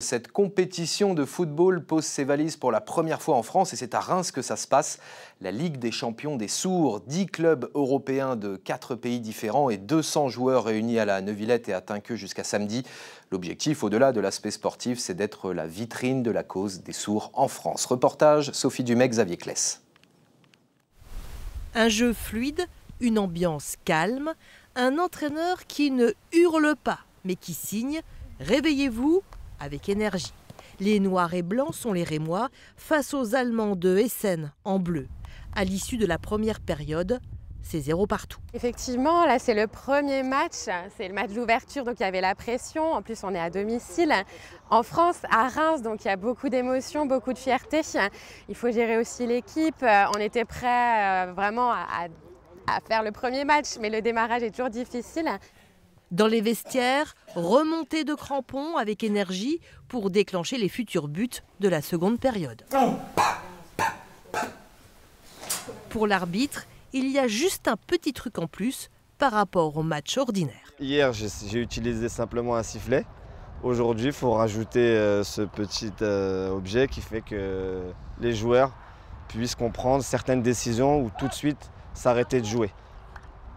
Cette compétition de football pose ses valises pour la première fois en France et c'est à Reims que ça se passe. La Ligue des champions des sourds, 10 clubs européens de 4 pays différents et 200 joueurs réunis à la Neuvillette et à Tinqueux jusqu'à samedi. L'objectif, au-delà de l'aspect sportif, c'est d'être la vitrine de la cause des sourds en France. Reportage Sophie Dumais, Xavier Kless. Un jeu fluide, une ambiance calme, un entraîneur qui ne hurle pas mais qui signe « Réveillez-vous » avec énergie. Les Noirs et Blancs sont les Rémois face aux Allemands de Essen en bleu. À l'issue de la première période, c'est 0 partout. Effectivement, là c'est le premier match, c'est le match d'ouverture, donc il y avait la pression. En plus on est à domicile, en France, à Reims, donc il y a beaucoup d'émotions, beaucoup de fierté. Il faut gérer aussi l'équipe. On était prêts vraiment à faire le premier match, mais le démarrage est toujours difficile. Dans les vestiaires, remontée de crampons avec énergie pour déclencher les futurs buts de la seconde période. Pour l'arbitre, il y a juste un petit truc en plus par rapport au match ordinaire. Hier, j'ai utilisé simplement un sifflet. Aujourd'hui, il faut rajouter ce petit objet qui fait que les joueurs puissent comprendre certaines décisions ou tout de suite s'arrêter de jouer.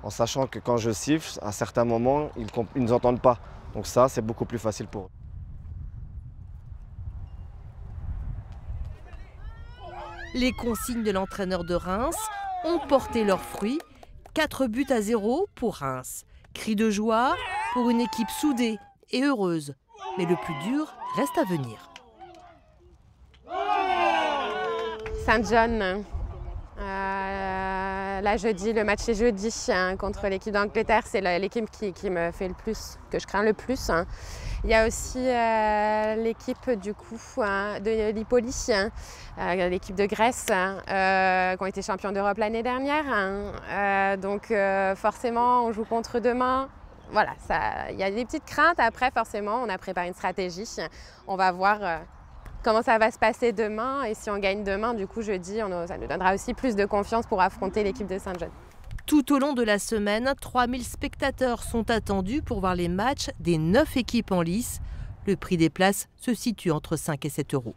En sachant que quand je siffle, à certains moments, ils ne nous entendent pas. Donc ça, c'est beaucoup plus facile pour eux. Les consignes de l'entraîneur de Reims ont porté leurs fruits. 4-0 pour Reims. Cris de joie pour une équipe soudée et heureuse. Mais le plus dur reste à venir. Saint-John. Là, jeudi, le match est jeudi contre l'équipe d'Angleterre. C'est l'équipe qui me fait le plus, que je crains le plus. Il y a aussi l'équipe du coup de l'Ipoli, l'équipe de Grèce, qui ont été champions d'Europe l'année dernière. Donc forcément, on joue contre demain. Voilà, il y a des petites craintes. Après, forcément, on a préparé une stratégie. On va voir comment ça va se passer demain, et si on gagne demain, du coup jeudi, ça nous donnera aussi plus de confiance pour affronter l'équipe de Saint-John. Tout au long de la semaine, 3000 spectateurs sont attendus pour voir les matchs des 9 équipes en lice. Le prix des places se situe entre 5 et 7 euros.